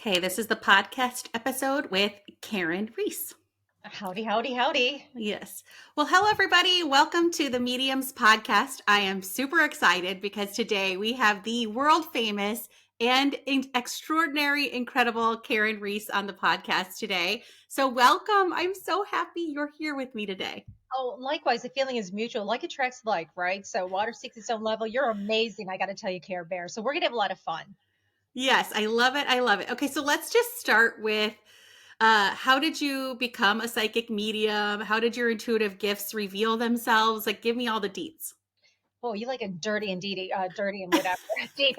Okay, this is the podcast episode with Karyn Reece. Howdy, howdy, howdy. Yes. Well, hello, everybody. Welcome to the Mediums podcast. I am super excited because today we have the world famous and extraordinary, incredible Karyn Reece on the podcast today. So, welcome. I'm so happy you're here with me today. Oh, likewise, the feeling is mutual. Like attracts like, right? So water seeks its own level. You're amazing. I got to tell you, Care Bear. So we're going to have a lot of fun. Yes, I love it. I love it. Okay, so let's just start with how did you become a psychic medium? How did your intuitive gifts reveal themselves? Like, give me all the deets. Oh, you like a dirty and dirty and whatever. Deep.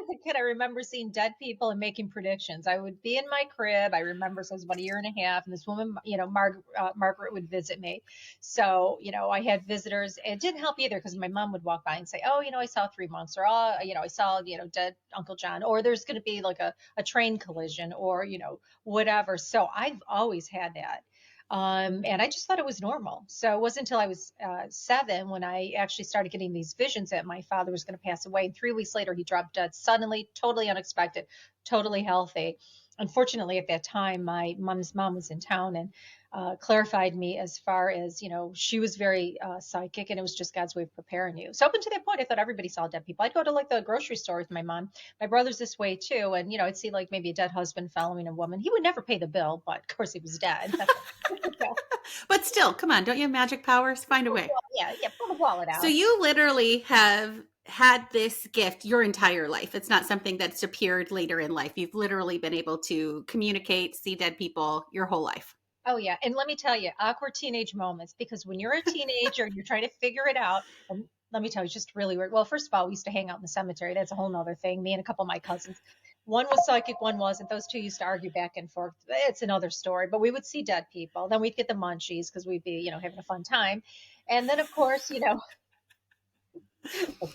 As a kid, I remember seeing dead people and making predictions. I would be in my crib. I remember, so it was about a year and a half, and this woman, Margaret would visit me. So, I had visitors. It didn't help either because my mom would walk by and say, "Oh, I saw three monks," or "Oh, I saw, dead Uncle John," or "There's going to be like a train collision," or whatever. So I've always had that. And I just thought it was normal. So it wasn't until I was 7 when I actually started getting these visions that my father was going to pass away. And 3 weeks later, he dropped dead suddenly, totally unexpected, totally healthy. Unfortunately, at that time, my mom's mom was in town and clarified me as far as, she was very psychic and it was just God's way of preparing you. So up until that point, I thought everybody saw dead people. I'd go to like the grocery store with my mom. My brother's this way too. And, I'd see like maybe a dead husband following a woman. He would never pay the bill, but of course he was dead. But still, come on, don't you have magic powers? Find a way. Yeah, pull the wallet out. So you literally have had this gift your entire life. It's not something that's appeared later in life. You've literally been able to communicate, see dead people your whole life. Oh yeah, and let me tell you, awkward teenage moments, because when you're a teenager, you're trying to figure it out. And let me tell you, it's just really weird. Well, first of all, we used to hang out in the cemetery. That's a whole nother thing. Me and a couple of my cousins. One was psychic, one wasn't. Those two used to argue back and forth. It's another story. But we would see dead people. Then we'd get the munchies because we'd be, having a fun time. And then, of course, the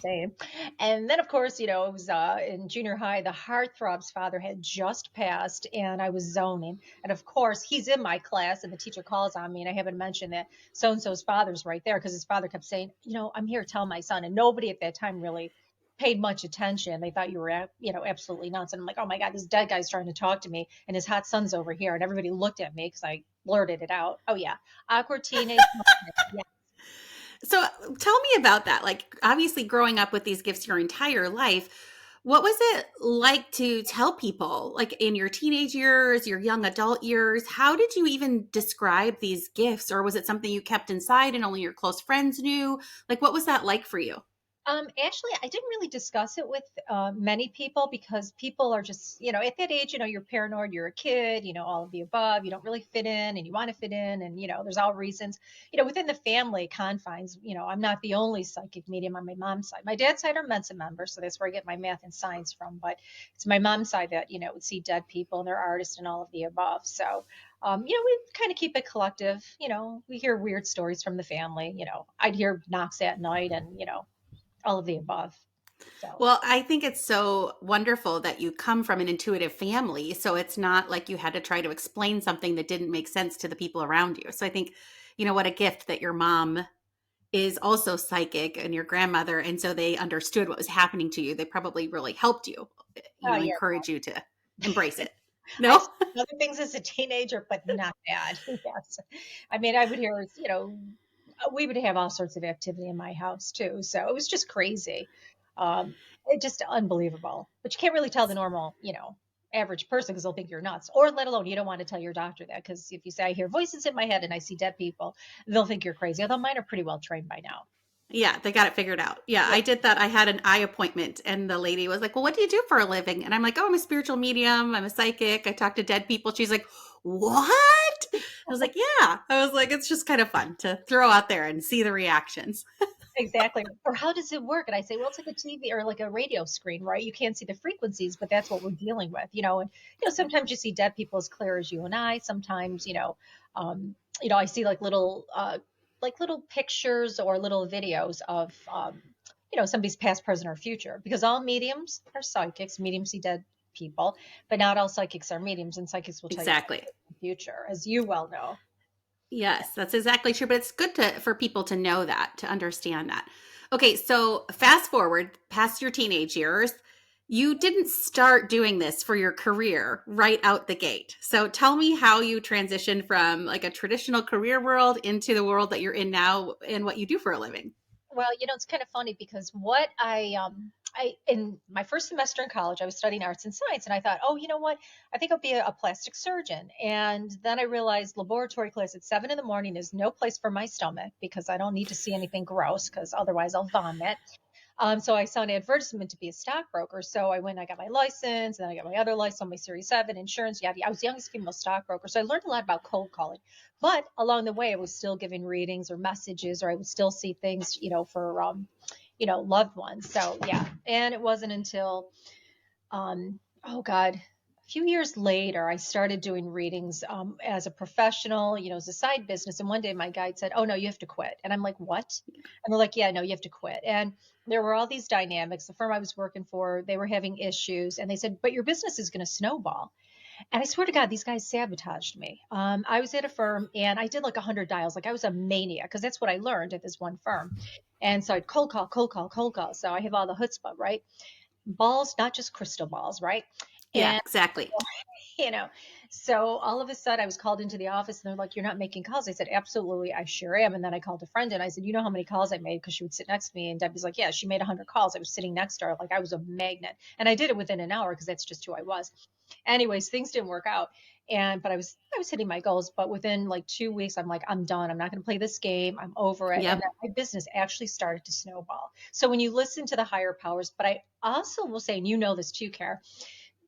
same. And then, of course, it was in junior high, the heartthrob's father had just passed, and I was zoning. And of course, he's in my class, and the teacher calls on me, and I haven't mentioned that so and so's father's right there because his father kept saying, "I'm here, tell my son." And nobody at that time really paid much attention. They thought you were, absolutely nuts. And I'm like, "Oh my God, this dead guy's trying to talk to me, and his hot son's over here." And everybody looked at me because I blurted it out. Oh yeah, awkward teenage moment. Yeah. So tell me about that. Like, obviously, growing up with these gifts your entire life, what was it like to tell people, like in your teenage years, your young adult years? How did you even describe these gifts? Or was it something you kept inside and only your close friends knew? Like, what was that like for you? Actually, I didn't really discuss it with many people because people are just, at that age, you're paranoid, you're a kid, all of the above, you don't really fit in and you want to fit in. And, there's all reasons, within the family confines, I'm not the only psychic medium on my mom's side. My dad's side are Mensa members, so that's where I get my math and science from. But it's my mom's side that, would see dead people and they're artists and all of the above. So, we kind of keep it collective. We hear weird stories from the family. I'd hear knocks at night and, all of the above. So, Well, I think it's so wonderful that you come from an intuitive family. So it's not like you had to try to explain something that didn't make sense to the people around you. So I think, what a gift that your mom is also psychic and your grandmother. And so they understood what was happening to you. They probably really helped you, oh yeah, encourage you to embrace it. I No? saw other things as a teenager, but not bad. Yes, I mean, I would hear, we would have all sorts of activity in my house too. So it was just crazy, it just unbelievable. But you can't really tell the normal, average person because they'll think you're nuts, or let alone you don't want to tell your doctor that because if you say I hear voices in my head and I see dead people, they'll think you're crazy. Although mine are pretty well trained by now. Yeah, they got it figured out. Yeah, Yeah. I did that. I had an eye appointment and the lady was like, "Well, what do you do for a living?" And I'm like, "Oh, I'm a spiritual medium. I'm a psychic. I talk to dead people." She's like, "What?" I was like, "Yeah." I was like, "It's just kind of fun to throw out there and see the reactions." Exactly. Or how does it work? And I say, well, it's like a TV or like a radio screen, right? You can't see the frequencies, but that's what we're dealing with, and sometimes you see dead people as clear as you and I. Sometimes, I see like little pictures or little videos of somebody's past, present, or future. Because all mediums are psychics. Mediums see dead people, but not all psychics are mediums, and psychics will tell you Exactly. the future, as you well know. Yes, that's exactly true. But it's good for people to know that, to understand that. Okay, so fast forward past your teenage years, you didn't start doing this for your career right out the gate. So tell me how you transitioned from like a traditional career world into the world that you're in now and what you do for a living. Well, it's kind of funny because what I in my first semester in college, I was studying arts and science, and I thought, oh, you know what? I think I'll be a plastic surgeon. And then I realized laboratory class at 7 in the morning is no place for my stomach because I don't need to see anything gross because otherwise I'll vomit. So I saw an advertisement to be a stockbroker. So I went, I got my license, and then I got my other license on my Series 7, insurance, yada. I was the youngest female stockbroker. So I learned a lot about cold calling. But along the way, I was still giving readings or messages, or I would still see things, for, loved ones. So yeah. And it wasn't until, oh God, a few years later, I started doing readings as a professional, as a side business. And one day my guide said, oh, no, you have to quit. And I'm like, what? And they're like, yeah, no, you have to quit. And there were all these dynamics. The firm I was working for, they were having issues. And they said, but your business is going to snowball. And I swear to God, these guys sabotaged me. I was at a firm and I did like 100 dials. Like I was a maniac because that's what I learned at this one firm. And so I'd cold call, cold call, cold call. So I have all the chutzpah, right? Balls, not just crystal balls, right? Yeah, And exactly. you know, so all of a sudden I was called into the office and they're like, you're not making calls. I said, absolutely, I sure am. And then I called a friend and I said, you know how many calls I made? Because she would sit next to me. And Debbie's like, yeah, she made 100 calls. I was sitting next to her. Like I was a magnet. And I did it within an hour because that's just who I was. Anyways, things didn't work out. But I was hitting my goals. But within like 2 weeks, I'm like, I'm done. I'm not going to play this game. I'm over it. And Yep. then my business actually started to snowball. So when you listen to the higher powers, but I also will say, and you know this too, Kara,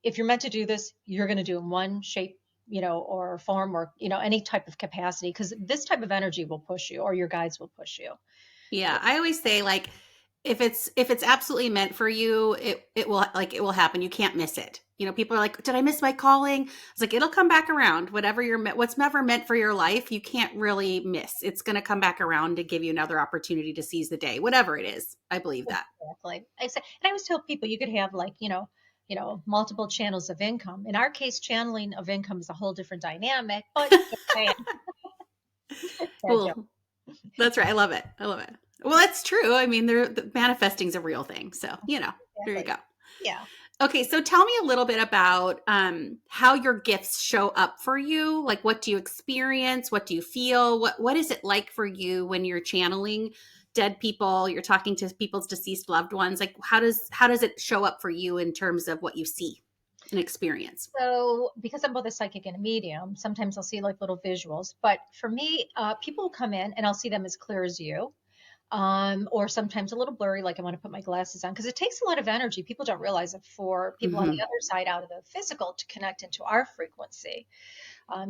if you're meant to do this, you're going to do it in one shape, or form or, any type of capacity, because this type of energy will push you or your guides will push you. Yeah, I always say like if it's absolutely meant for you, it will happen. You can't miss it. People are like, "Did I miss my calling?" It's like it'll come back around. What's never meant for your life, you can't really miss. It's going to come back around to give you another opportunity to seize the day, whatever it is. I believe that. Exactly. And I always tell people you could have like, multiple channels of income. In our case, channeling of income is a whole different dynamic, but bad joke. Well, that's right. I love it. I love it. Well, that's true. I mean, the manifesting's a real thing. So, there you Exactly. go. Yeah. Okay, so tell me a little bit about how your gifts show up for you. Like, what do you experience? What do you feel? What is it like for you when you're channeling dead people? You're talking to people's deceased loved ones. Like, how does it show up for you in terms of what you see and experience? So, because I'm both a psychic and a medium, sometimes I'll see like little visuals. But for me, people will come in and I'll see them as clear as you, or sometimes a little blurry, like I want to put my glasses on because it takes a lot of energy. People don't realize it for people on the Hmm. other side out of the physical to connect into our frequency.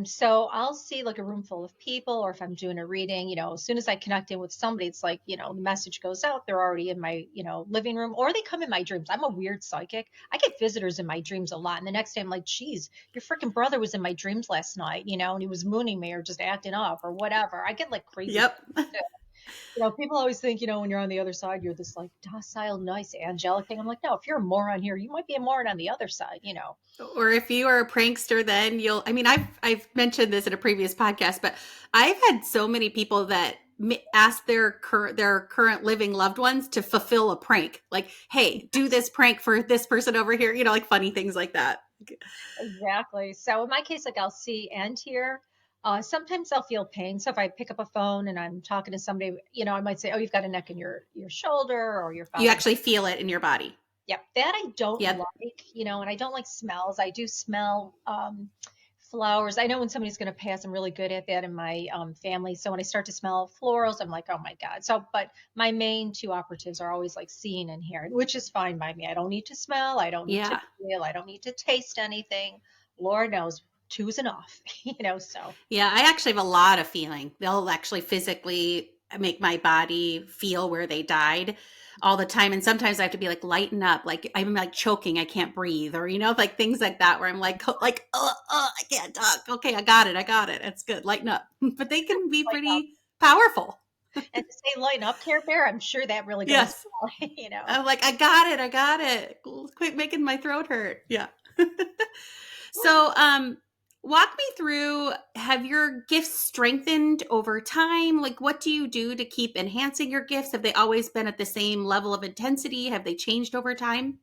So I'll see like a room full of people, or if I'm doing a reading, as soon as I connect in with somebody, it's like, the message goes out. They're already in my, living room, or they come in my dreams. I'm a weird psychic. I get visitors in my dreams a lot. And the next day I'm like, geez, your freaking brother was in my dreams last night, and he was mooning me or just acting up or whatever. I get like crazy. Yep. People always think, when you're on the other side, you're this like docile, nice, angelic thing. I'm like, no, if you're a moron here, you might be a moron on the other side. Or if you are a prankster, then I mean, I've mentioned this in a previous podcast, but I've had so many people that ask their current living loved ones to fulfill a prank. Like, hey, do this prank for this person over here, like funny things like that. Exactly. So in my case, like I'll see and hear. Sometimes I'll feel pain. So if I pick up a phone and I'm talking to somebody, I might say, "Oh, you've got a neck in your shoulder, or your You father." actually feel it in your body. Yep, that I don't Yep. like. And I don't like smells. I do smell flowers. I know when somebody's going to pass. I'm really good at that in my family. So when I start to smell florals, I'm like, oh my God. So, but my main two operatives are always like seeing and hearing, which is fine by me. I don't need to smell. I don't need to Yeah. feel. I don't need to taste anything. Lord knows, two's enough. So Yeah. I actually have a lot of feeling. They'll actually physically make my body feel where they died all the time. And sometimes I have to be like, lighten up. Like I'm like choking. I can't breathe, or, like things like that where I'm I can't talk. Okay. I got it. I got it. It's good. Lighten up. But they can be lighten up. pretty powerful. And to say lighten up, Care Bear, I'm sure that really goes Yes. well. I'm like, I got it. I got it. Quit making my throat hurt. Yeah. So, walk me through, have your gifts strengthened over time? Like, what do you do to keep enhancing your gifts? Have they always been at the same level of intensity? Have they changed over time?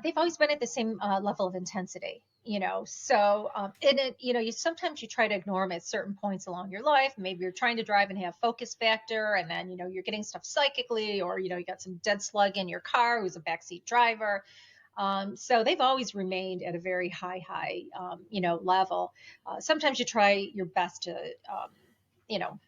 They've always been at the same level of intensity, So, in it, you sometimes you try to ignore them at certain points along your life. Maybe you're trying to drive and have focus factor, and then you're getting stuff psychically, or you got some dead slug in your car who's a backseat driver. So they've always remained at a very high, level. Sometimes you try your best to, you know,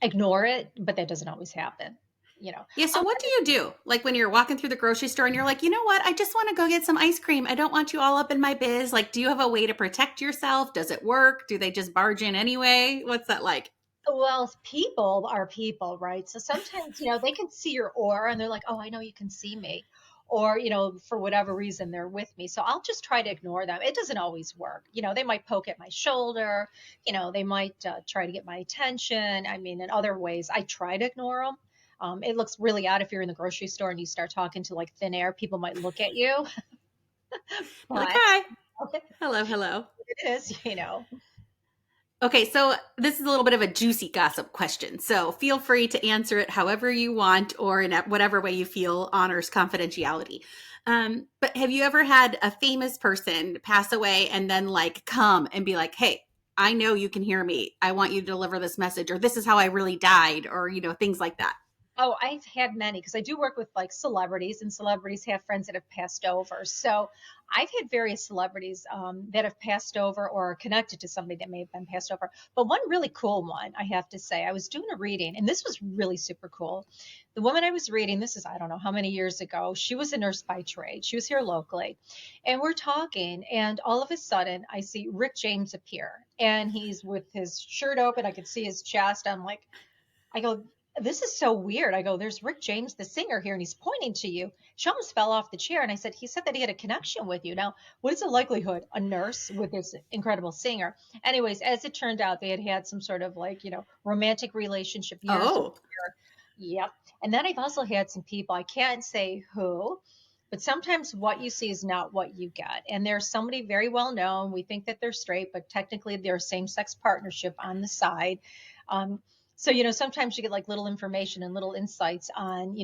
ignore it, but that doesn't always happen. You know, Yeah, so what do you do? Like when you're walking through the grocery store and you're like, you know what? I just want to go get some ice cream. I don't want you all up in my biz. Like, do you have a way to protect yourself? Does it work? Do they just barge in anyway? What's that like? well, people are people, right? So sometimes, they can see your aura and they're like, oh, I know you can see me. Or, for whatever reason, they're with me. So I'll just try to ignore them. It doesn't always work. They might poke at my shoulder. They might try to get my attention. I mean, in other ways, I try to ignore them. It looks really odd if you're in the grocery store and you start talking to like thin air. People might look at you, You're like, but hi, hello, hello. it is. Okay, so this is a little bit of a juicy gossip question. So feel free to answer it however you want or in whatever way you feel honors confidentiality. But have you ever had a famous person pass away and then like come and be like, hey, I know you can hear me. I want you to deliver this message, or this is how I really died, or, things like that. Oh, I've had many because I do work with like celebrities, and celebrities have friends that have passed over. So I've had various celebrities that have passed over or are connected to somebody that may have been passed over. But one really cool one, I have to say, I was doing a reading, and this was really super cool. The woman I was reading, this is, I don't know how many years ago, she was a nurse by trade. She was here locally. And we're talking, and all of a sudden, I see Rick James appear, and he's with his shirt open. I could see his chest. I'm like, I go, this is so weird. I go, there's Rick James, the singer here, and he's pointing to you. She almost fell off the chair. And I said, he said that he had a connection with you. Now, what is the likelihood a nurse with this incredible singer? Anyways, as it turned out, they had had some sort of like, romantic relationship years Oh, earlier. Yep. And then I've also had some people, I can't say who, but sometimes what you see is not what you get. And there's somebody very well known. We think that they're straight, but technically they're a same sex partnership on the side. Um, so, sometimes you get like little information and little insights on,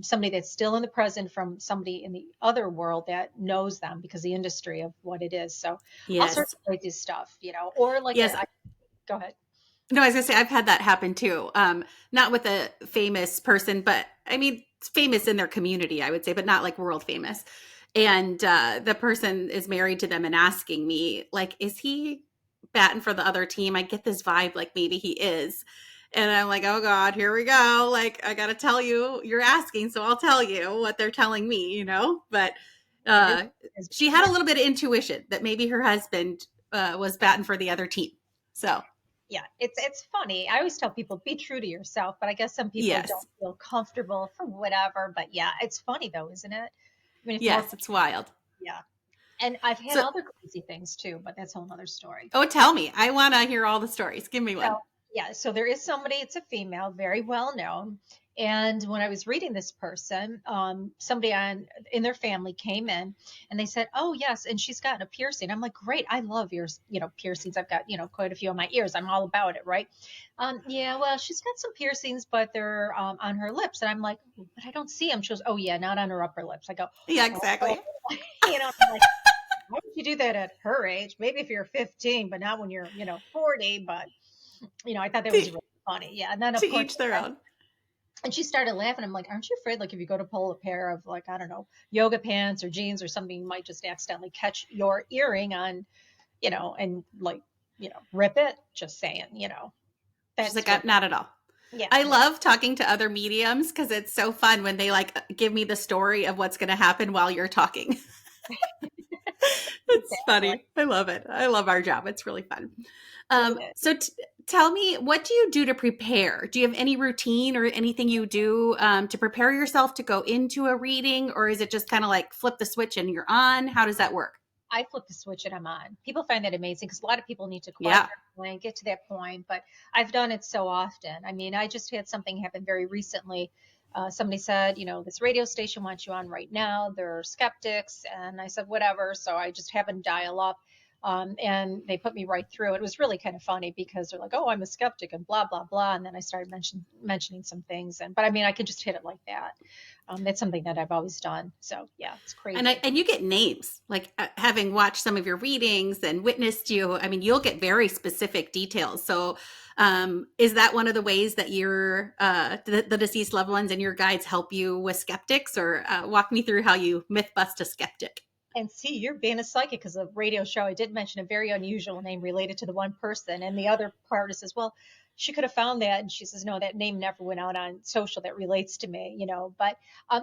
somebody that's still in the present from somebody in the other world that knows them because the industry of what it is. So all sorts yes. of crazy stuff, or like Yes. go ahead. No, I was gonna say I've had that happen too. Not with a famous person, but I mean famous in their community, I would say, but not like world famous. And the person is married to them and asking me, like, is he batting for the other team? I get this vibe, like maybe he is. And I'm like, oh God, here we go. Like, I gotta tell you, you're asking, so I'll tell you what they're telling me. But It is, uh, she had yeah. a little bit of intuition that maybe her husband was batting for the other team. So Yeah, it's funny. I always tell people be true to yourself, but I guess some people don't yes. feel comfortable for whatever. But yeah, it's funny though, isn't it? I mean, if more, Yes, it's wild. yeah. And I've had So, other crazy things too, but that's a whole nother story. oh, tell me. I want to hear all the stories. Give me So one. yeah, so there is somebody, it's a female, very well known. And when I was reading this person, somebody in their family came in and they said, oh yes, and she's gotten a piercing. I'm like, great, I love ears, piercings. I've got, quite a few on my ears. I'm all about it, right? Yeah, well, she's got some piercings, but they're on her lips. And I'm like, but I don't see them. She goes, oh yeah, not on her upper lips. I go, Yeah, oh, exactly. I'm like, why would you do that at her age? Maybe if you're 15, but not when you're, 40. But I thought that was To, really funny. Yeah. And then to of course, each their own. and she started laughing. I'm like, aren't you afraid? Like if you go to pull a pair of like, I don't know, yoga pants or jeans or something, you might just accidentally catch your earring on, and like, rip it. Just saying, She's that's like, what, not at all. yeah, I yeah. love talking to other mediums because it's so fun when they like give me the story of what's going to happen while you're talking. It's Exactly. funny. I love it. I love our job. It's really fun. It is. So tell me, what do you do to prepare? Do you have any routine or anything you do to prepare yourself to go into a reading? Or is it just kind of like flip the switch and you're on? How does that work? I flip the switch and I'm on. People find that amazing because a lot of people need to quiet Yeah. their mind, get to that point. But I've done it so often. I mean, I just had something happen very recently. Somebody said, this radio station wants you on right now. They're skeptics. And I said, whatever. So I just happened to dial up. And they put me right through. It was really kind of funny because they're like, "Oh, I'm a skeptic," and blah blah blah. And then I started mentioning some things, but I mean, I could just hit it like that. That's something that I've always done. So yeah, it's crazy. And you get names, like having watched some of your readings and witnessed you. I mean, you'll get very specific details. So, is that one of the ways that the deceased loved ones and your guides help you with skeptics, or walk me through how you myth bust a skeptic? And see, you're being a psychic because the radio show, I did mention a very unusual name related to the one person. And the other part says, well, she could have found that. And she says, no, that name never went out on social that relates to me, But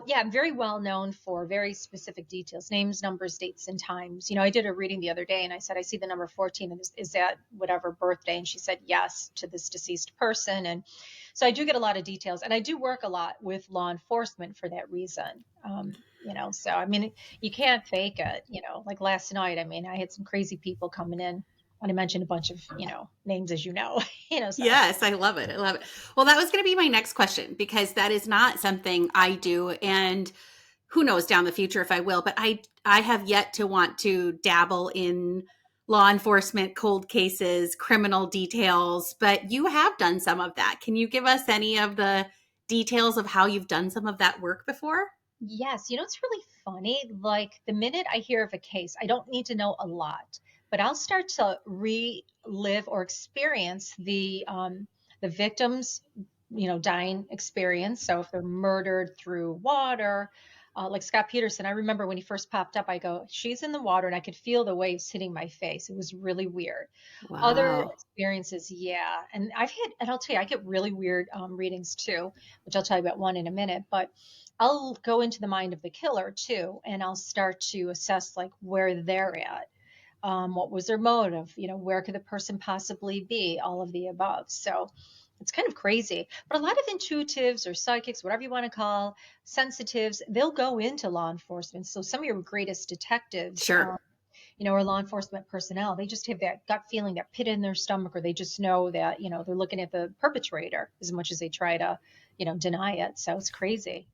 yeah, I'm very well known for very specific details, names, numbers, dates, and times. I did a reading the other day and I said, I see the number 14. And is that whatever birthday? And she said, yes, to this deceased person. And so I do get a lot of details. And I do work a lot with law enforcement for that reason. So I mean, you can't fake it, like last night. I mean, I had some crazy people coming in when I mentioned a bunch of, names, as so. Yes, I love it. I love it. Well, that was going to be my next question, because that is not something I do. And who knows down the future if I will, but I have yet to want to dabble in law enforcement, cold cases, criminal details, but you have done some of that. Can you give us any of the details of how you've done some of that work before? Yes, it's really funny. Like the minute I hear of a case, I don't need to know a lot, but I'll start to relive or experience the victim's, dying experience. So if they're murdered through water, like Scott Peterson, I remember when he first popped up, I go, she's in the water, and I could feel the waves hitting my face. It was really weird. Other Wow. experiences, yeah, and I'll tell you, I get really weird readings too, which I'll tell you about one in a minute, but I'll go into the mind of the killer too, and I'll start to assess like where they're at. What was their motive? Where could the person possibly be? All of the above. So it's kind of crazy. But a lot of intuitives or psychics, whatever you want to call, sensitives, they'll go into law enforcement. So some of your greatest detectives, Sure. or law enforcement personnel, they just have that gut feeling, that pit in their stomach, or they just know that, they're looking at the perpetrator as much as they try to, deny it. So it's crazy.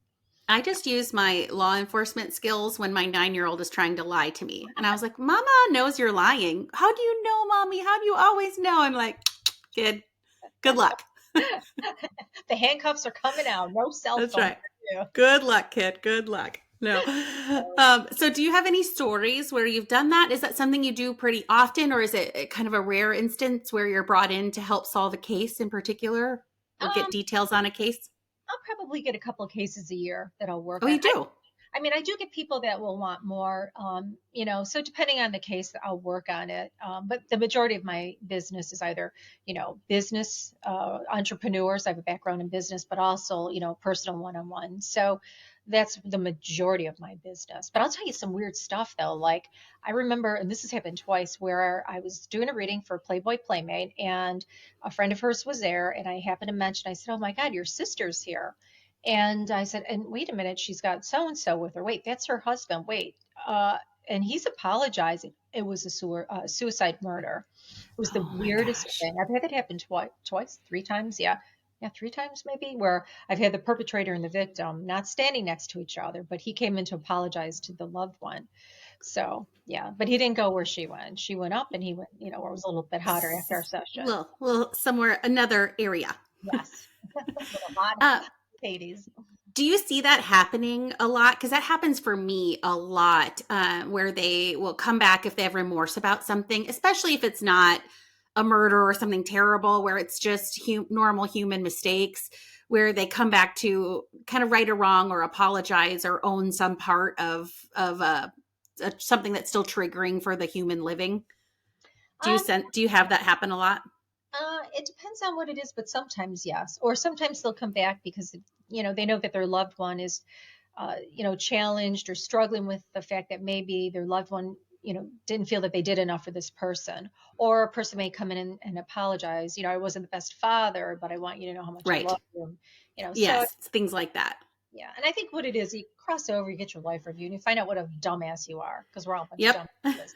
I just use my law enforcement skills when my 9-year-old is trying to lie to me. And I was like, Mama knows you're lying. How do you know, Mommy? How do you always know? I'm like, kid, good luck. The handcuffs are coming out. No cell That's phone right. for you. Good luck, kid. Good luck. No. So do you have any stories where you've done that? Is that something you do pretty often, or is it kind of a rare instance where you're brought in to help solve a case in particular or get Um, details on a case? I'll probably get a couple of cases a year that I'll work Oh, on. you do? I mean, I do get people that will want more, so depending on the case, I'll work on it. But the majority of my business is either, business entrepreneurs. I have a background in business, but also, personal one-on-one. So that's the majority of my business. But I'll tell you some weird stuff though. Like I remember, and this has happened twice, where I was doing a reading for Playboy Playmate, and a friend of hers was there, and I happened to mention, I said, "Oh my God, your sister's here." And I said, and wait a minute, she's got so and so with her. Wait, that's her husband. Wait. And he's apologizing. It was a suicide murder. It was the Oh my weirdest gosh. thing. I've had it happen twice, 3 times. Yeah. Yeah, 3 times maybe, where I've had the perpetrator and the victim not standing next to each other, but he came in to apologize to the loved one. So, yeah, but he didn't go where she went. She went up and he went, where it was a little bit hotter after our session. Well, somewhere, another area. Yes. A little hot Uh, 80s. Do you see that happening a lot? Because that happens for me a lot, where they will come back if they have remorse about something, especially if it's not a murder or something terrible, where it's just normal human mistakes, where they come back to kind of right a wrong or apologize or own some part of something that's still triggering for the human living. Um, Do you have that happen a lot? it depends on what it is, but sometimes yes, or sometimes they'll come back because they know that their loved one is, challenged or struggling with the fact that maybe their loved one, didn't feel that they did enough for this person, or a person may come in and apologize. I wasn't the best father, but I want you to know how much I Right. love you. So Yes, things like that. yeah, and I think what it is, you cross over, you get your life review, and you find out what a dumbass you are, because we're all a bunch of Yep. dumbasses.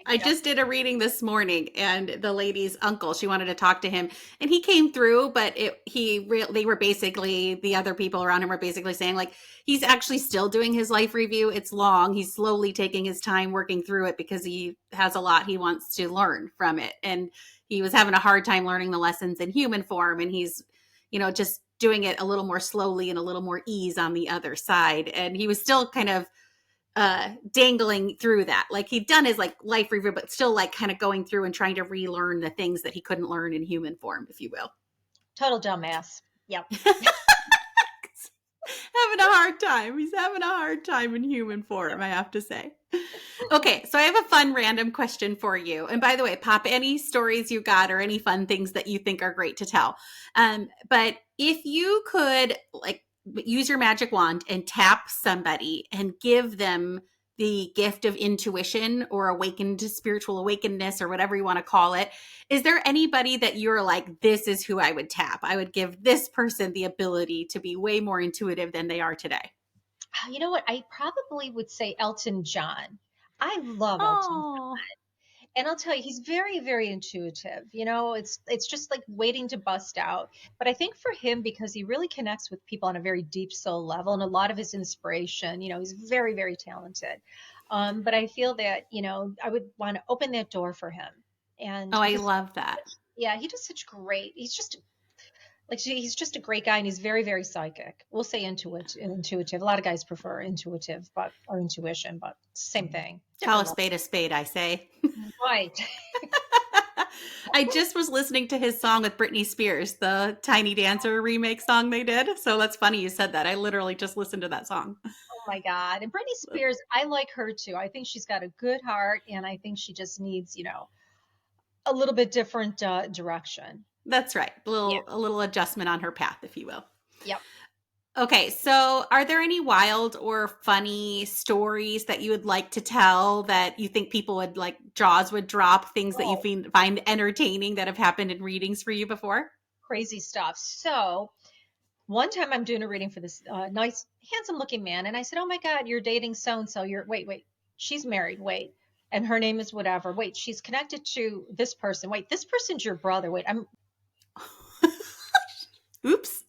I Yep. just did a reading this morning, and the lady's uncle, she wanted to talk to him, and he came through, but they were basically, the other people around him were basically saying like he's actually still doing his life review. It's long. He's slowly taking his time working through it because he has a lot he wants to learn from it, and he was having a hard time learning the lessons in human form, and he's, just doing it a little more slowly and a little more ease on the other side, and he was still kind of dangling through that. Like he'd done his like life review, but still like kind of going through and trying to relearn the things that he couldn't learn in human form, if you will. Total dumbass. Yep. Having a hard time. He's having a hard time in human form, I have to say. Okay, so I have a fun random question for you. And by the way, pop any stories you got or any fun things that you think are great to tell. But if you could like use your magic wand and tap somebody and give them the gift of intuition or awakened spiritual awakenedness or whatever you want to call it, is there anybody that you're like, this is who I would tap? I would give this person the ability to be way more intuitive than they are today. You know what? I probably would say Elton John. I love Elton. Oh, And I'll tell you, he's very, very intuitive. It's just like waiting to bust out. But I think for him, because he really connects with people on a very deep soul level, and a lot of his inspiration, he's very, very talented. But I feel that, I would want to open that door for him. And oh, I because, love that. yeah, he does such great. He's just a great guy, and he's very, very psychic. We'll say intuitive. A lot of guys prefer intuitive, or intuition, but same thing, Call different a spade, I say. level. Right. I just was listening to his song with Britney Spears, the Tiny Dancer remake song they did. So that's funny you said that. I literally just listened to that song. Oh my God. And Britney Spears, I like her too. I think she's got a good heart, and I think she just needs, a little bit different direction. That's right. Yeah. A little adjustment on her path, if you will. Yep. Okay, so are there any wild or funny stories that you would like to tell that you think people would like jaws would drop, things that you Oh, find entertaining that have happened in readings for you before? crazy stuff. So one time I'm doing a reading for this nice, handsome looking man. And I said, "Oh my God, you're dating so and so. Wait, she's married. Wait. And her name is whatever. Wait, she's connected to this person. Wait, this person's your brother. Wait, I'm Oops.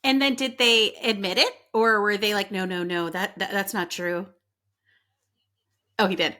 And then did they admit it or were they like, no, no, no, that's not true? Oh, he did.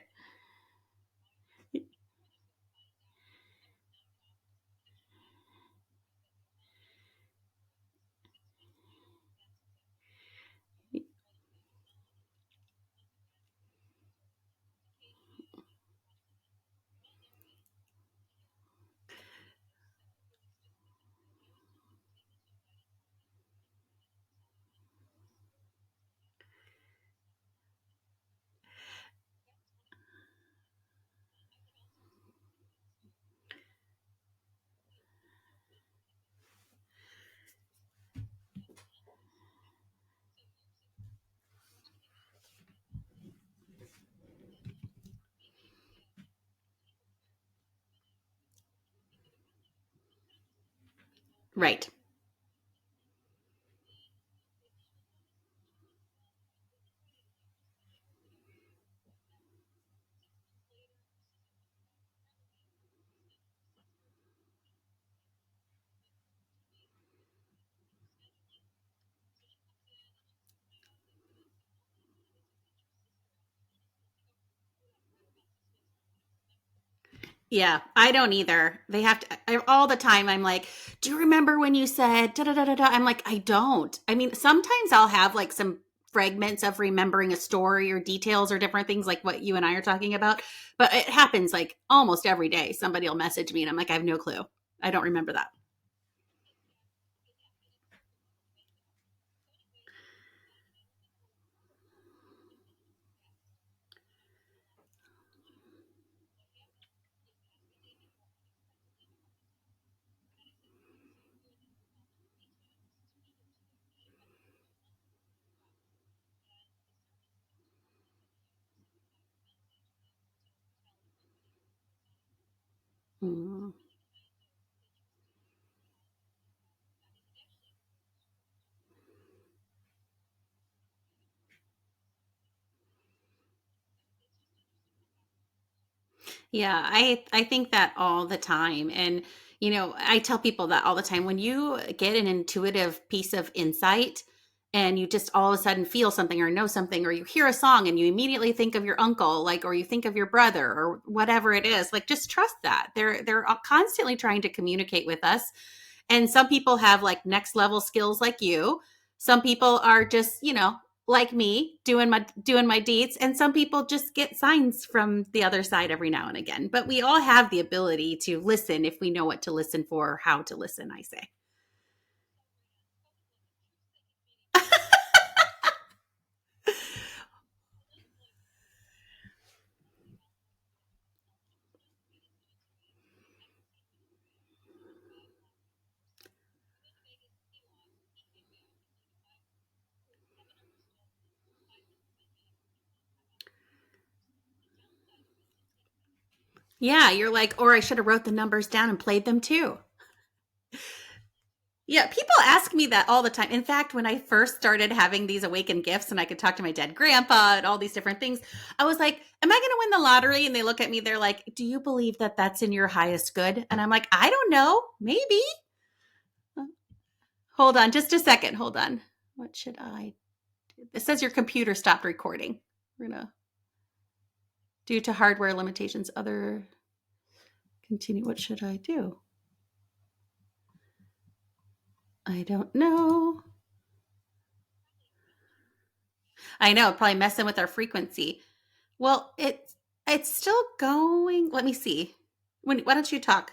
Right. Yeah, I don't either. They have to all the time. I'm like, do you remember when you said da da da da da? I'm like, I don't. I mean, sometimes I'll have like some fragments of remembering a story or details or different things like what you and I are talking about, but it happens like almost every day. Somebody will message me and I'm like, I have no clue. I don't remember that. Mm. Yeah, I think that all the time. And I tell people that all the time. When you get an intuitive piece of insight and you just all of a sudden feel something or know something, or you hear a song and you immediately think of your uncle, like, or you think of your brother or whatever it is, like, just trust that. They're constantly trying to communicate with us. And some people have like next level skills like you. Some people are just, like me, doing my deeds, and some people just get signs from the other side every now and again. But we all have the ability to listen if we know what to listen for, or how to listen, I say. Yeah, you're like, or I should have wrote the numbers down and played them too. Yeah, people ask me that all the time. In fact, when I first started having these awakened gifts and I could talk to my dead grandpa and all these different things, I was like, am I going to win the lottery? And they look at me, they're like, do you believe that that's in your highest good? And I'm like, I don't know, maybe. Hold on just a second. Hold on. What should I do? It says your computer stopped recording. We're going to, due to hardware limitations, other continue. What should I do? I don't know. I know, probably messing with our frequency. Well, it's still going. Let me see. Why don't you talk?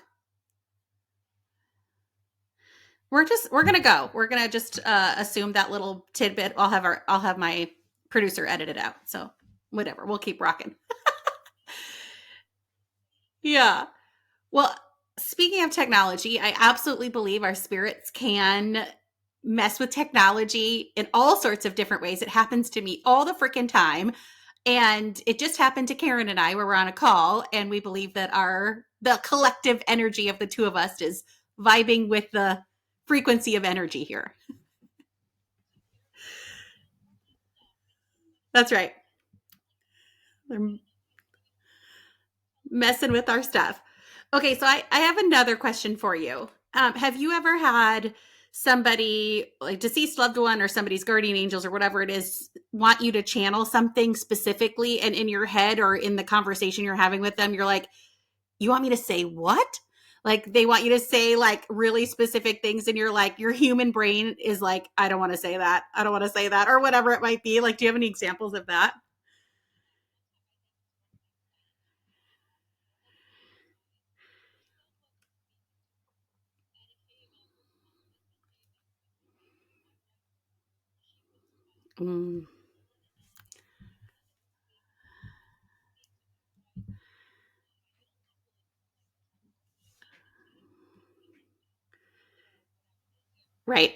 We're gonna go. We're gonna just assume that little tidbit. I'll have my producer edit it out. So whatever. We'll keep rocking. Yeah. Well, speaking of technology, I absolutely believe our spirits can mess with technology in all sorts of different ways. It happens to me all the freaking time. And it just happened to Karyn and I where we're on a call, and we believe that the collective energy of the two of us is vibing with the frequency of energy here. That's right. They're messing with our stuff. Okay, so I have another question for you. Have you ever had somebody, like deceased loved one or somebody's guardian angels or whatever it is, want you to channel something specifically, and in your head or in the conversation you're having with them, you're like, you want me to say what? Like they want you to say like really specific things, and you're like, your human brain is like, I don't want to say that. I don't want to say that, or whatever it might be. Like, do you have any examples of that? Mm, right.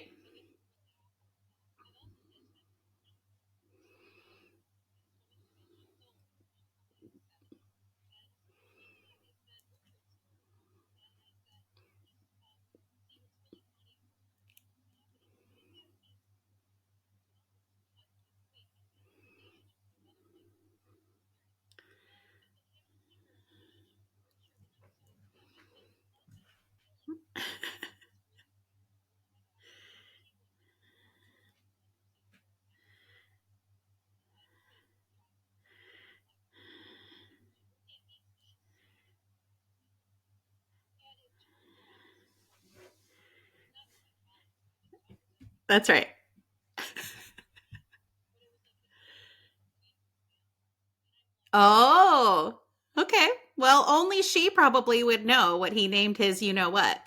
That's right. Oh, okay. Well, only she probably would know what he named his, you know what.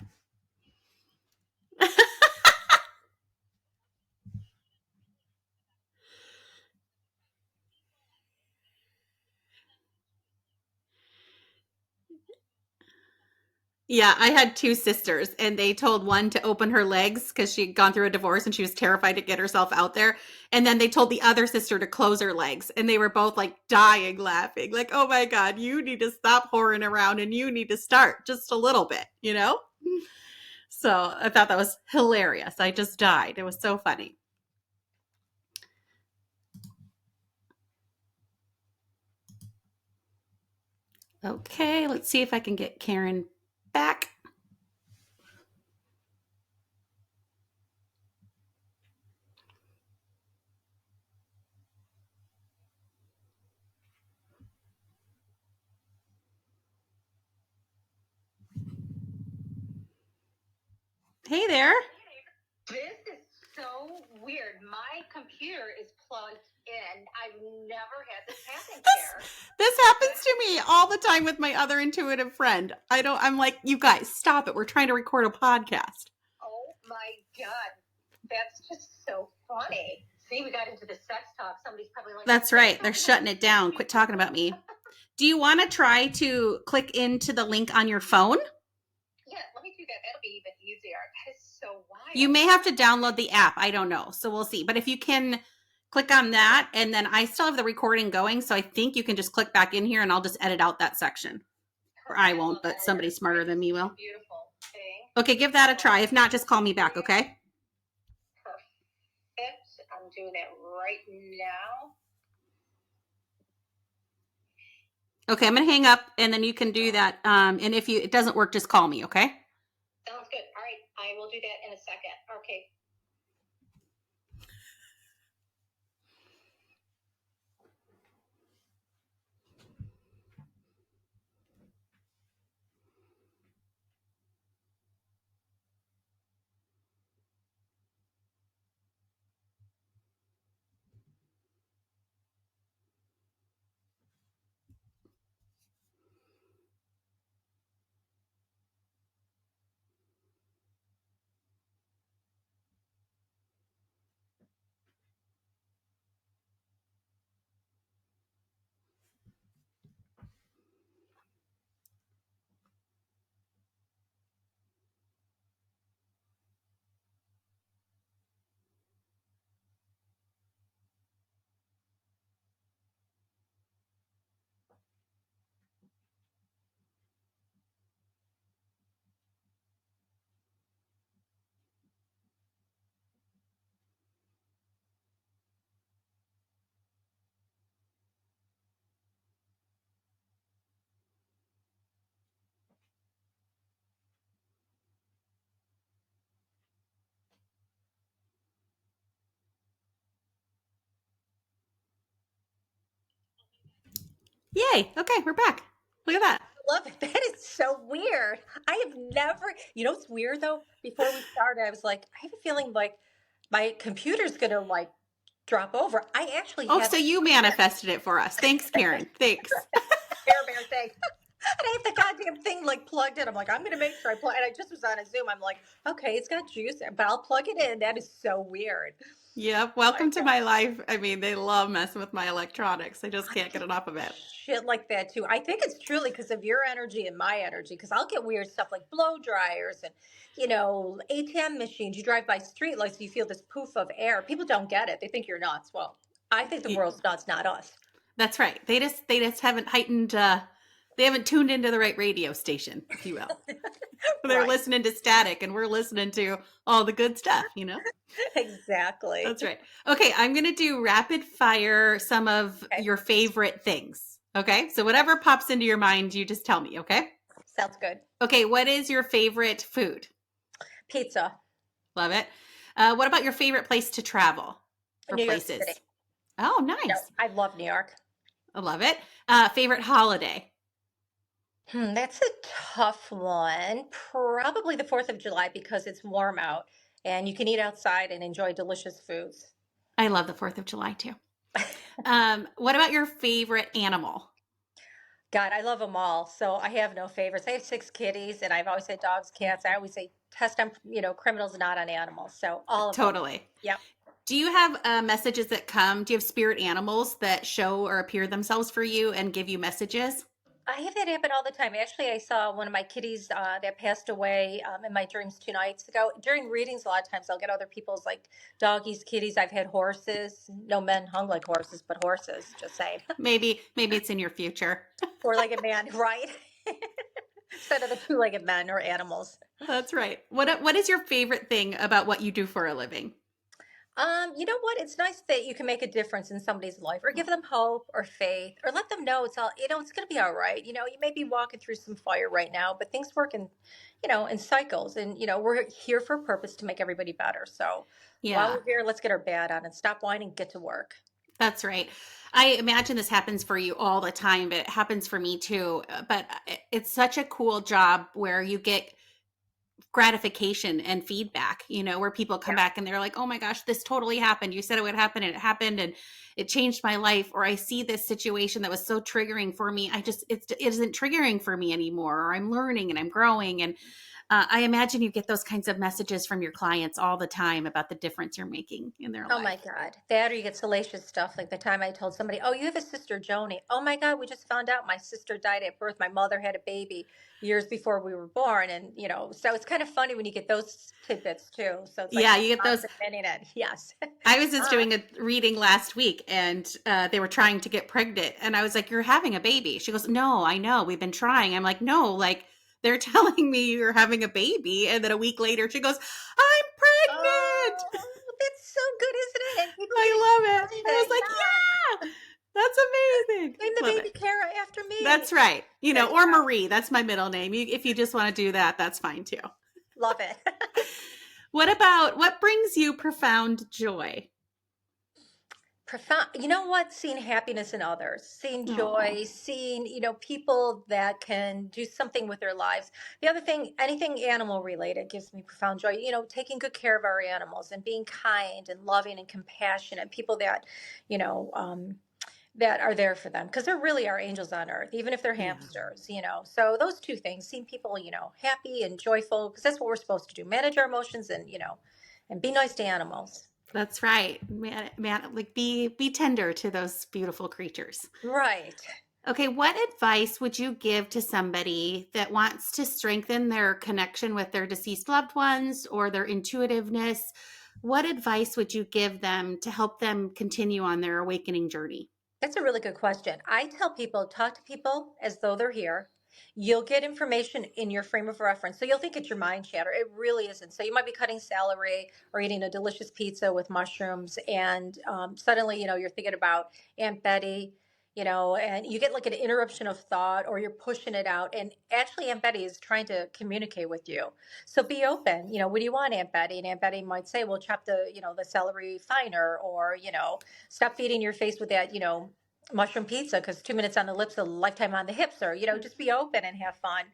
Yeah, I had two sisters, and they told one to open her legs because she had gone through a divorce and she was terrified to get herself out there. And then they told the other sister to close her legs, and they were both like dying laughing, like, "Oh my God, you need to stop whoring around and you need to start just a little bit, you know?" So I thought that was hilarious. I just died. It was so funny. Okay, let's see if I can get Karyn back. Hey there. This is so weird. My computer is plugged in. I've never had this happen, Karen. This happens to me all the time with my other intuitive friend. I'm like, you guys, stop it. We're trying to record a podcast. Oh my God. That's just so funny. See, we got into the sex talk. Somebody's probably like, That's right. They're shutting it down. Quit talking about me. Do you want to try to click into the link on your phone? Yeah, let me do that. That'll be even easier. That is so wild. You may have to download the app. I don't know. So we'll see. But if you can click on that, and then I still have the recording going. So I think you can just click back in here and I'll just edit out that section. Or I won't, but somebody smarter than me will. Beautiful thing. Okay, give that a try. If not, just call me back, okay? Perfect. I'm doing it right now. Okay, I'm going to hang up and then you can do that. And if it doesn't work, just call me, okay? Sounds good. All right. I will do that in a second. Okay. Yay. Okay, we're back. Look at that. Love it. That is so weird. I have never, what's weird though? Before we started, I was like, I have a feeling like my computer's gonna like drop over. I actually Oh, have so you manifested it for us. Thanks, Karyn. Thanks. bear thing. And I have the goddamn thing like plugged in. I'm like, I'm gonna make sure I plug. And I just was on a Zoom. I'm like, okay, it's got juice, but I'll plug it in. That is so weird. Yep. Welcome to my life. I mean, they love messing with my electronics. I just can't get enough of it. Shit like that too. I think it's truly because of your energy and my energy. Because I'll get weird stuff like blow dryers and ATM machines. You drive by street lights, you feel this poof of air. People don't get it. They think you're nuts. Well, I think the world's nuts, not us. That's right. They just haven't heightened. They haven't tuned into the right radio station, if you will. They're Right. listening to static, and we're listening to all the good stuff. Exactly. That's right. Okay, I'm going to do rapid fire some of Okay. your favorite things. Okay, so whatever pops into your mind, you just tell me. Okay. Sounds good. Okay, what is your favorite food? Pizza. Love it. What about your favorite place to travel or New York places? City. Oh, nice. No, I love New York. I love it. Favorite holiday? That's a tough one. Probably the 4th of July because it's warm out and you can eat outside and enjoy delicious foods. I love the 4th of July too. What about your favorite animal? God, I love them all. So I have no favorites. I have 6 kitties and I've always said dogs, cats. I always say test on, criminals, not on animals. So all of them. Totally. Yep. Do you have messages that come? Do you have spirit animals that show or appear themselves for you and give you messages? I have that happen all the time. Actually, I saw one of my kitties that passed away in my dreams 2 nights ago. During readings, a lot of times I'll get other people's like doggies, kitties. I've had horses. No men hung like horses, but horses. Just saying. Maybe it's in your future. Four-legged man, right? Instead of the two-legged men or animals. That's right. What is your favorite thing about what you do for a living? You know what? It's nice that you can make a difference in somebody's life or give them hope or faith or let them know it's all, it's going to be all right. You may be walking through some fire right now, but things work in cycles and, we're here for a purpose to make everybody better. So while Yeah, we're here, let's get our bat on and stop whining, get to work. that's right. I imagine this happens for you all the time, but it happens for me too. But it's such a cool job where you get gratification and feedback, where people come Yeah. back and they're like, oh my gosh, this totally happened. You said it would happen and it happened and it changed my life. Or I see this situation that was so triggering for me. It isn't triggering for me anymore. Or I'm learning and I'm growing. And I imagine you get those kinds of messages from your clients all the time about the difference you're making in their Oh my life. God. That or you get salacious stuff. Like the time I told somebody, oh, you have a sister, Joni. Oh my God, we just found out my sister died at birth. My mother had a baby years before we were born. And, so it's kind of funny when you get those tidbits too. So it's like, Yeah, oh, you get mom's those. admitting it. Yes. I was just Uh, doing a reading last week and they were trying to get pregnant. And I was like, you're having a baby. She goes, no, I know. We've been trying. I'm like, no, like they're telling me you're having a baby. And then a week later, she goes, I'm pregnant. oh, that's so good, isn't it? And people get I love it. excited. I was like, yeah, that's amazing. Name the Love baby it. Kara after me. That's right. There you Or go. Marie. That's my middle name. If you just want to do that, that's fine too. Love it. What brings you profound joy? Profound. You know what? Seeing happiness in others, seeing Oh, joy, seeing, people that can do something with their lives. The other thing, anything animal related gives me profound joy. Taking good care of our animals and being kind and loving and compassionate, people you know, um, that are there for them because they're really our angels on earth, even if they're yeah. hamsters. So those two things, seeing people, happy and joyful, because that's what we're supposed to do, manage our emotions and be nice to animals. That's right. Man, like be tender to those beautiful creatures. Right. Okay, what advice would you give to somebody that wants to strengthen their connection with their deceased loved ones or their intuitiveness? What advice would you give them to help them continue on their awakening journey? That's a really good question. I tell people, talk to people as though they're here. You'll get information in your frame of reference. So you'll think it's your mind chatter. It really isn't. So you might be cutting celery or eating a delicious pizza with mushrooms, and suddenly, you're thinking about Aunt Betty, and you get like an interruption of thought, or you're pushing it out. And actually, Aunt Betty is trying to communicate with you. So be open. What do you want, Aunt Betty? And Aunt Betty might say, well, chop the celery finer, or, stop feeding your face with that, mushroom pizza because 2 minutes on the lips, a lifetime on the hips, or, just be open and have fun.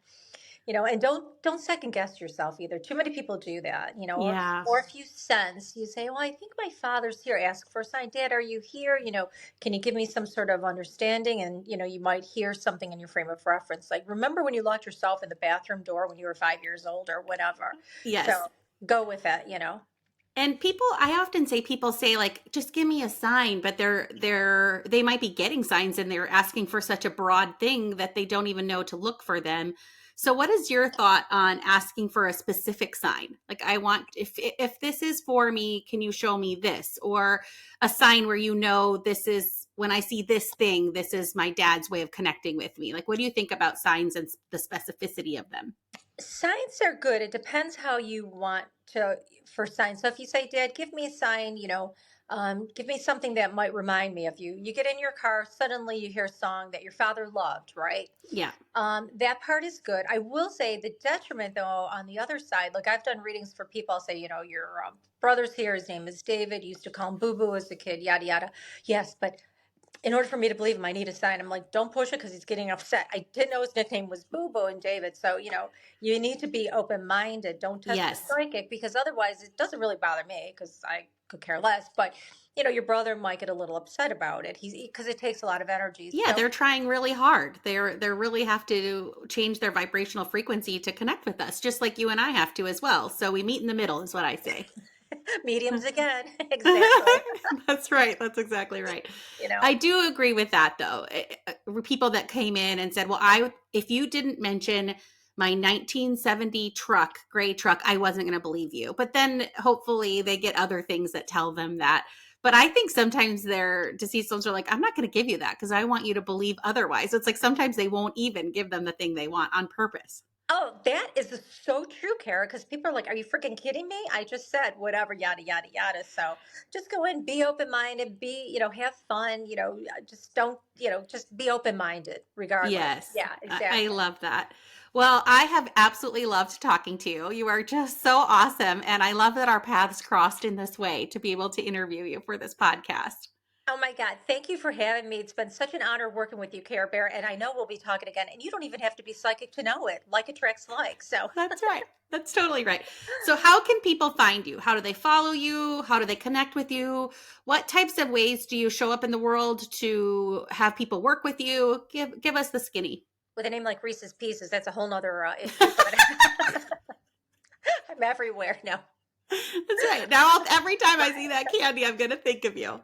And don't second guess yourself either. Too many people do that, Yeah. or if you sense, you say, well, I think my father's here. Ask for a sign. Dad, are you here? Can you give me some sort of understanding? And, you might hear something in your frame of reference. Like, remember when you locked yourself in the bathroom door when you were 5 years old or whatever? So Yes. go with it. And I often say people say like, just give me a sign, but they might be getting signs and they're asking for such a broad thing that they don't even know to look for them. So what is your thought on asking for a specific sign? Like if this is for me, can you show me this? Or a sign where this is when I see this thing, this is my dad's way of connecting with me. Like what do you think about signs and the specificity of them? Signs are good. It depends how you want to for signs. So if you say, Dad, give me a sign, give me something that might remind me of you. You get in your car, suddenly you hear a song that your father loved, right? Yeah. That part is good. I will say the detriment, though, on the other side, like I've done readings for people, I'll say, your brother's here, his name is David, you used to call him Boo Boo as a kid, yada, yada. Yes, but in order for me to believe him, I need a sign. I'm like, don't push it because he's getting upset. I didn't know his nickname was Boo Boo and David. So, you need to be open minded. Don't test your Yes. psychic because otherwise it doesn't really bother me because I could care less. But, your brother might get a little upset about it. Because it takes a lot of energy. Yeah, So, they're trying really hard. They're really have to change their vibrational frequency to connect with us, just like you and I have to as well. So we meet in the middle is what I say. Mediums again. Exactly. That's right. That's exactly right. You know. I do agree with that though. People that came in and said, "Well, if you didn't mention my 1970 truck, gray truck, I wasn't going to believe you." But then hopefully they get other things that tell them that. But I think sometimes their deceased souls are like, "I'm not going to give you that because I want you to believe otherwise." So it's like sometimes they won't even give them the thing they want on purpose. Oh, that is so true, Kara, because people are like, "Are you freaking kidding me? I just said whatever, yada, yada, yada." So just go in, be open minded, have fun, just don't, just be open minded regardless. Yes, Yeah, I exactly. love that. Well, I have absolutely loved talking to you. You are just so awesome. And I love that our paths crossed in this way to be able to interview you for this podcast. Oh my God. Thank you for having me. It's been such an honor working with you, Care Bear. And I know we'll be talking again. And you don't even have to be psychic to know it. Like attracts like. So, That's right. That's totally right. So, how can people find you? How do they follow you? How do they connect with you? What types of ways do you show up in the world to have people work with you? Give us the skinny. with a name like Reese's Pieces, that's a whole nother issue. But I'm everywhere now. That's right. Now, every time I see that candy, I'm going to think of you.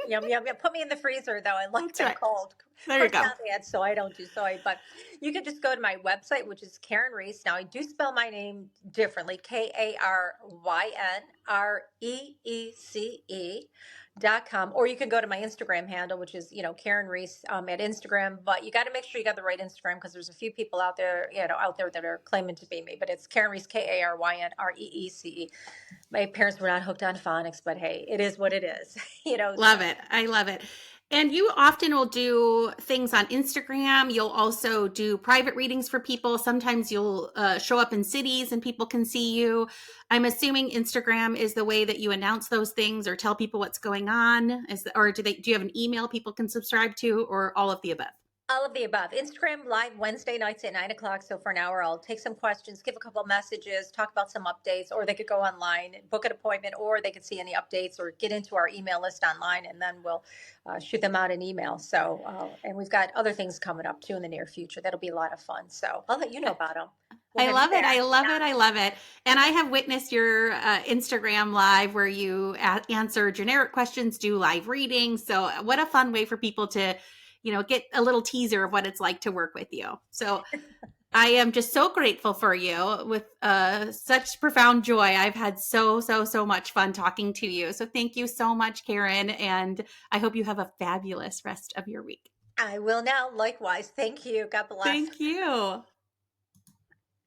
Yum, yum, yum. Put me in the freezer, though. I like That's them right. cold. There you Of go. course, not add soy. I don't do soy. But you can just go to my website, which is Karyn Reece. Now, I do spell my name differently, KarynReece.com, or you can go to my Instagram handle, which is, Karyn Reece at Instagram. But you got to make sure you got the right Instagram because there's a few people out there, that are claiming to be me. But it's Karyn Reece, KarynReece. My parents were not hooked on phonics, but hey, it is what it is. Love it. I love it. And you often will do things on Instagram. You'll also do private readings for people. Sometimes you'll show up in cities and people can see you. I'm assuming Instagram is the way that you announce those things or tell people what's going on. Or do you have an email people can subscribe to, or all of the above? All of the above. Instagram live Wednesday nights at 9 o'clock. So for an hour, I'll take some questions, give a couple of messages, talk about some updates, or they could go online, book an appointment, or they could see any updates or get into our email list online, and then we'll shoot them out an email. So, and we've got other things coming up too in the near future. That'll be a lot of fun. So I'll let you know about them. I love it. I love it. I love it. And I have witnessed your Instagram live where you answer generic questions, do live readings. So what a fun way for people to, get a little teaser of what it's like to work with you. So I am just so grateful for you with such profound joy. I've had so much fun talking to you. So thank you so much, Karyn. And I hope you have a fabulous rest of your week. I will now. Likewise. Thank you. God bless. Thank you.